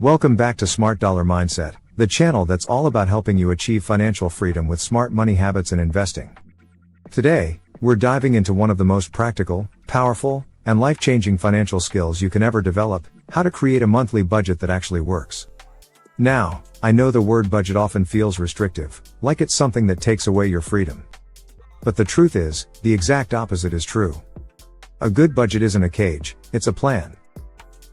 Welcome back to Smart Dollar Mindset, the channel that's all about helping you achieve financial freedom with smart money habits and investing. Today, we're diving into one of the most practical, powerful, and life-changing financial skills you can ever develop: how to create a monthly budget that actually works. Now, I know the word budget often feels restrictive, like it's something that takes away your freedom. But the truth is, the exact opposite is true. A good budget isn't a cage, it's a plan.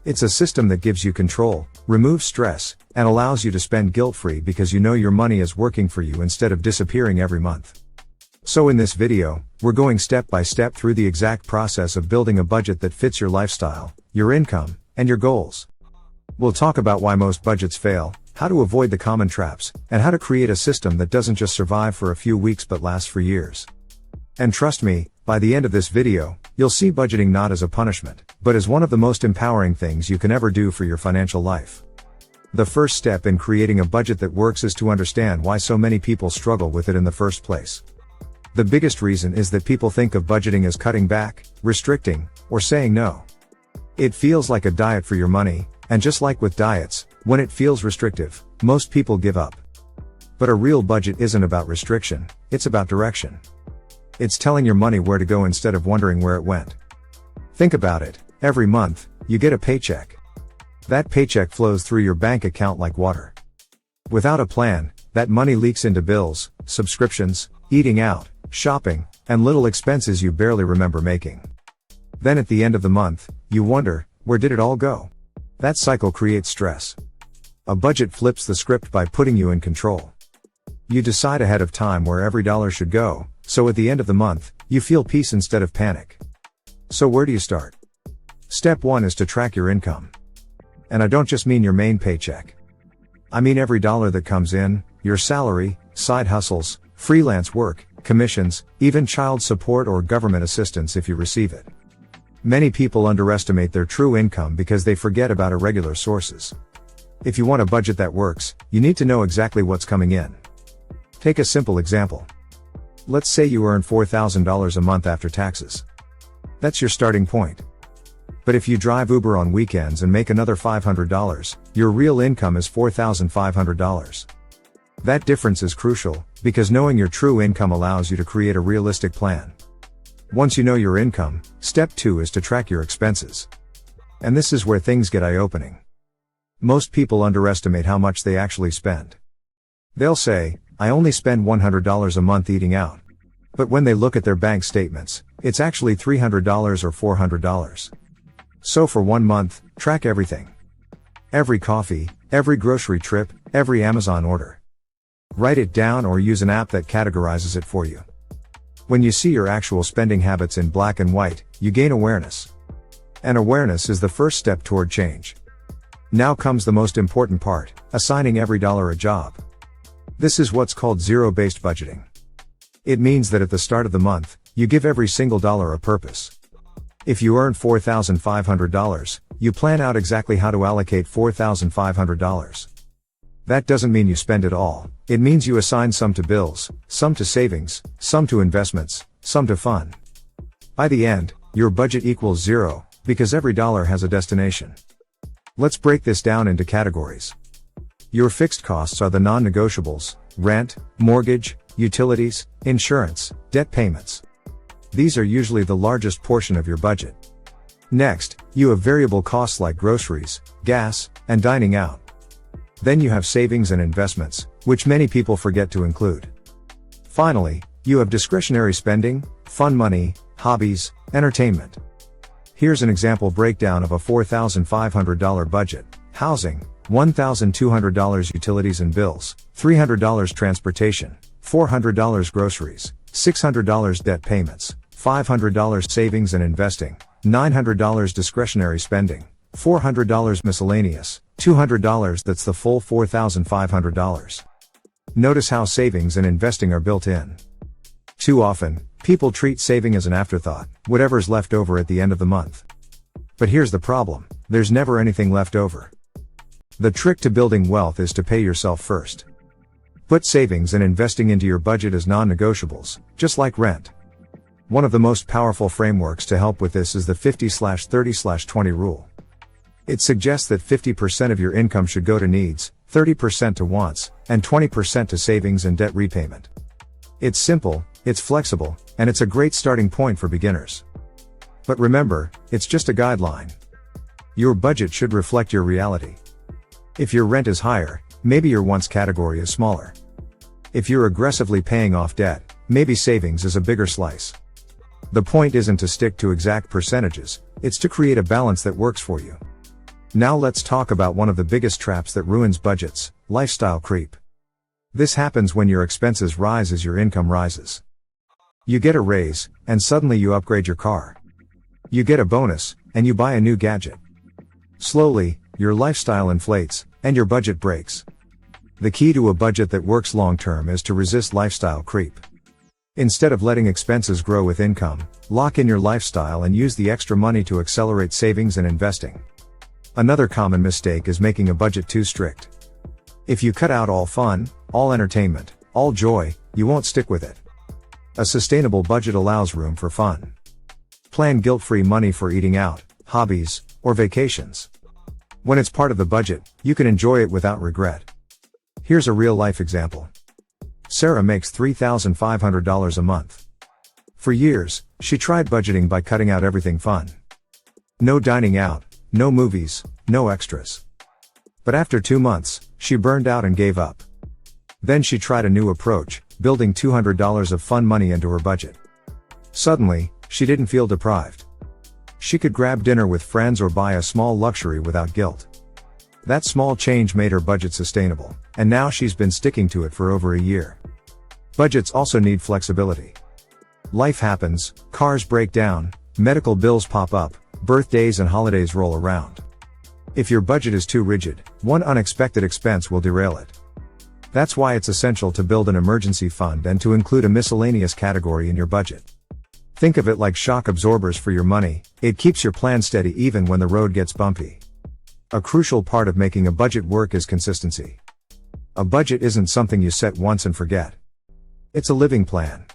It's a system that gives you control, removes stress, and allows you to spend guilt-free because you know your money is working for you instead of disappearing every month. So in this video, we're going step by step through the exact process of building a budget that fits your lifestyle, your income, and your goals. We'll talk about why most budgets fail, how to avoid the common traps, and how to create a system that doesn't just survive for a few weeks but lasts for years. And trust me, by the end of this video, you'll see budgeting not as a punishment, but as one of the most empowering things you can ever do for your financial life. The first step in creating a budget that works is to understand why so many people struggle with it in the first place. The biggest reason is that people think of budgeting as cutting back, restricting, or saying no. It feels like a diet for your money, and just like with diets, when it feels restrictive, most people give up. But a real budget isn't about restriction, it's about direction. It's telling your money where to go instead of wondering where it went. Think about it, every month, you get a paycheck. That paycheck flows through your bank account like water. Without a plan, that money leaks into bills, subscriptions, eating out, shopping, and little expenses you barely remember making. Then at the end of the month, you wonder, where did it all go? That cycle creates stress. A budget flips the script by putting you in control. You decide ahead of time where every dollar should go, so at the end of the month, you feel peace instead of panic. So where do you start? Step 1 is to track your income. And I don't just mean your main paycheck. I mean every dollar that comes in, your salary, side hustles, freelance work, commissions, even child support or government assistance if you receive it. Many people underestimate their true income because they forget about irregular sources. If you want a budget that works, you need to know exactly what's coming in. Take a simple example. Let's say you earn $4,000 a month after taxes. That's your starting point. But if you drive Uber on weekends and make another $500, your real income is $4,500. That difference is crucial, because knowing your true income allows you to create a realistic plan. Once you know your income, step 2 is to track your expenses. And this is where things get eye-opening. Most people underestimate how much they actually spend. They'll say, I only spend $100 a month eating out. But when they look at their bank statements, it's actually $300 or $400. So for 1 month, track everything. Every coffee, every grocery trip, every Amazon order. Write it down or use an app that categorizes it for you. When you see your actual spending habits in black and white, you gain awareness. And awareness is the first step toward change. Now comes the most important part: assigning every dollar a job. This is what's called zero-based budgeting. It means that at the start of the month, you give every single dollar a purpose. If you earn $4,500, you plan out exactly how to allocate $4,500. That doesn't mean you spend it all. It means you assign some to bills, some to savings, some to investments, some to fun. By the end, your budget equals zero, because every dollar has a destination. Let's break this down into categories. Your fixed costs are the non-negotiables: rent, mortgage, utilities, insurance, debt payments. These are usually the largest portion of your budget. Next, you have variable costs like groceries, gas, and dining out. Then you have savings and investments, which many people forget to include. Finally, you have discretionary spending, fun money, hobbies, entertainment. Here's an example breakdown of a $4,500 budget: housing, $1,200 utilities and bills, $300 transportation, $400 groceries, $600 debt payments, $500 savings and investing, $900 discretionary spending, $400 miscellaneous, $200. That's the full $4,500. Notice how savings and investing are built in. Too often, people treat saving as an afterthought, whatever's left over at the end of the month. But here's the problem: there's never anything left over. The trick to building wealth is to pay yourself first. Put savings and investing into your budget as non-negotiables, just like rent. One of the most powerful frameworks to help with this is the 50/30/20 rule. It suggests that 50% of your income should go to needs, 30% to wants, and 20% to savings and debt repayment. It's simple, it's flexible, and it's a great starting point for beginners. But remember, it's just a guideline. Your budget should reflect your reality. If your rent is higher, maybe your wants category is smaller. If you're aggressively paying off debt, maybe savings is a bigger slice. The point isn't to stick to exact percentages, it's to create a balance that works for you. Now let's talk about one of the biggest traps that ruins budgets: lifestyle creep. This happens when your expenses rise as your income rises. You get a raise, and suddenly you upgrade your car. You get a bonus, and you buy a new gadget. Slowly, your lifestyle inflates, and your budget breaks. The key to a budget that works long-term is to resist lifestyle creep. Instead of letting expenses grow with income, lock in your lifestyle and use the extra money to accelerate savings and investing. Another common mistake is making a budget too strict. If you cut out all fun, all entertainment, all joy, you won't stick with it. A sustainable budget allows room for fun. Plan guilt-free money for eating out, hobbies, or vacations. When it's part of the budget, you can enjoy it without regret. Here's a real-life example. Sarah makes $3,500 a month. For years, she tried budgeting by cutting out everything fun. No dining out, no movies, no extras. But after 2 months, she burned out and gave up. Then she tried a new approach, building $200 of fun money into her budget. Suddenly, she didn't feel deprived. She could grab dinner with friends or buy a small luxury without guilt. That small change made her budget sustainable, and now she's been sticking to it for over a year. Budgets also need flexibility. Life happens, cars break down, medical bills pop up, birthdays and holidays roll around. If your budget is too rigid, one unexpected expense will derail it. That's why it's essential to build an emergency fund and to include a miscellaneous category in your budget. Think of it like shock absorbers for your money. It keeps your plan steady even when the road gets bumpy. A crucial part of making a budget work is consistency. A budget isn't something you set once and forget. It's a living plan.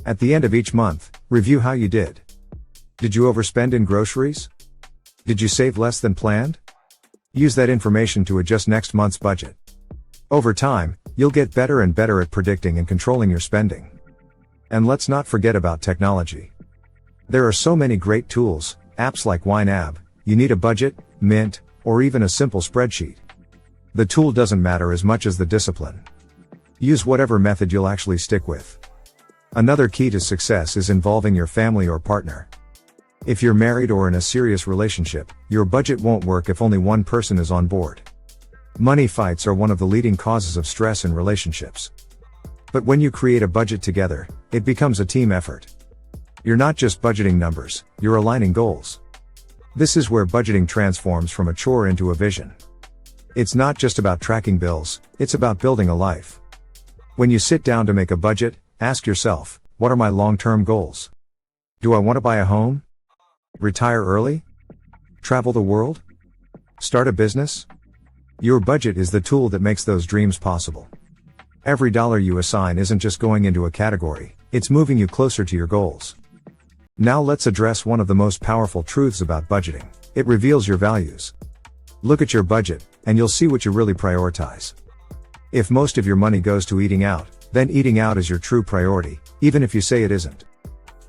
At the end of each month, review how you did. Did you overspend in groceries? Did you save less than planned? Use that information to adjust next month's budget. Over time, you'll get better and better at predicting and controlling your spending. And let's not forget about technology. There are so many great tools, apps like YNAB. You need a budget, Mint, or even a simple spreadsheet. The tool doesn't matter as much as the discipline. Use whatever method you'll actually stick with. Another key to success is involving your family or partner. If you're married or in a serious relationship, your budget won't work if only one person is on board. Money fights are one of the leading causes of stress in relationships. But when you create a budget together, it becomes a team effort. You're not just budgeting numbers, you're aligning goals. This is where budgeting transforms from a chore into a vision. It's not just about tracking bills, it's about building a life. When you sit down to make a budget, ask yourself, what are my long-term goals? Do I want to buy a home? Retire early? Travel the world? Start a business? Your budget is the tool that makes those dreams possible. Every dollar you assign isn't just going into a category, it's moving you closer to your goals. Now let's address one of the most powerful truths about budgeting. It reveals your values. Look at your budget, and you'll see what you really prioritize. If most of your money goes to eating out, then eating out is your true priority, even if you say it isn't.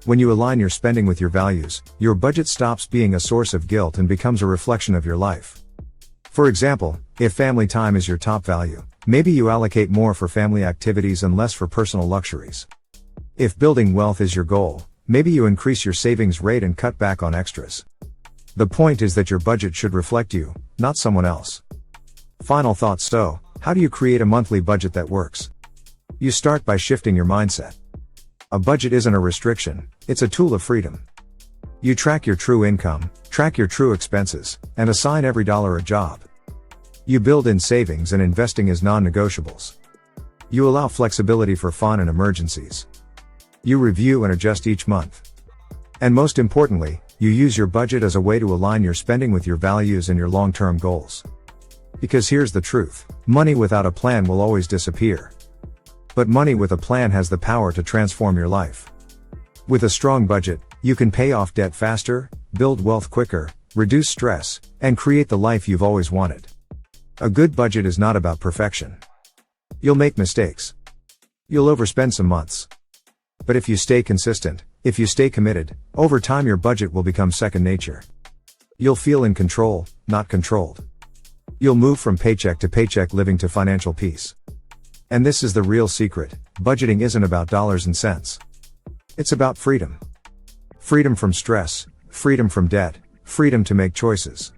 When you align your spending with your values, your budget stops being a source of guilt and becomes a reflection of your life. For example, if family time is your top value, maybe you allocate more for family activities and less for personal luxuries. If building wealth is your goal, maybe you increase your savings rate and cut back on extras. The point is that your budget should reflect you, not someone else. Final thoughts. So, how do you create a monthly budget that works? You start by shifting your mindset. A budget isn't a restriction, it's a tool of freedom. You track your true income, track your true expenses, and assign every dollar a job. You build in savings and investing as non-negotiables. You allow flexibility for fun and emergencies. You review and adjust each month. And most importantly, you use your budget as a way to align your spending with your values and your long-term goals. Because here's the truth, money without a plan will always disappear. But money with a plan has the power to transform your life. With a strong budget, you can pay off debt faster, build wealth quicker, reduce stress, and create the life you've always wanted. A good budget is not about perfection. You'll make mistakes. You'll overspend some months. But if you stay consistent, if you stay committed, over time your budget will become second nature. You'll feel in control, not controlled. You'll move from paycheck to paycheck, living to financial peace. And this is the real secret: budgeting isn't about dollars and cents. It's about freedom. Freedom from stress, freedom from debt, freedom to make choices.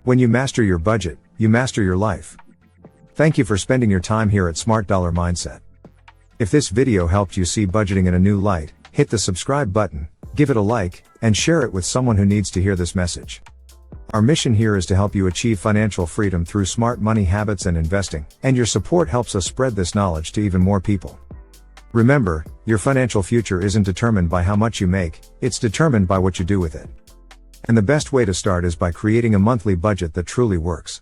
When you master your budget, you master your life. Thank you for spending your time here at Smart Dollar Mindset. If this video helped you see budgeting in a new light, hit the subscribe button, give it a like, and share it with someone who needs to hear this message. Our mission here is to help you achieve financial freedom through smart money habits and investing, and your support helps us spread this knowledge to even more people. Remember, your financial future isn't determined by how much you make, it's determined by what you do with it. And the best way to start is by creating a monthly budget that truly works.